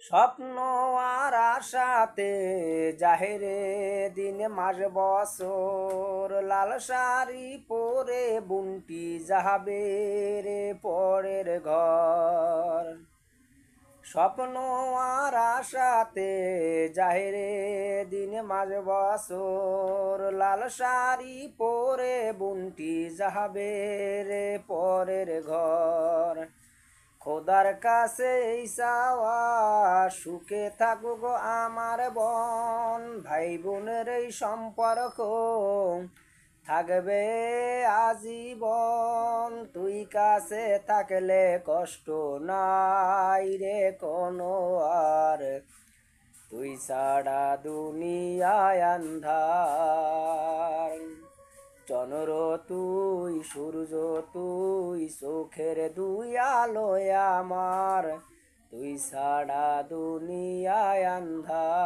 স্বপ্ন আর আশাতে জাহেরে দিন মাস বছর, লাল শাড়ি পরে বুনটি যাবে রে পরের ঘর। স্বপ্ন আর আশাতে জাহেরে দিন মাস বছর, লাল শাড়ি পরে বুনটি যাবে রে পরের ঘর। খোদার কাছে এই চাওয়া, সুখে থাকুক আমার বোন, ভাই বোনের এই সম্পর্ক থাকবে আজীবন। তুই কাছে থাকলে কষ্ট নাই রে কোনো আর, তুই ছাড়া দুনিয়ায় আন্ধার। চন্দ্র তুই, সূর্য তুই, চোখের দুই আলোয় আমার, তুই ছাড়া দুনিয়ায় আন্ধার।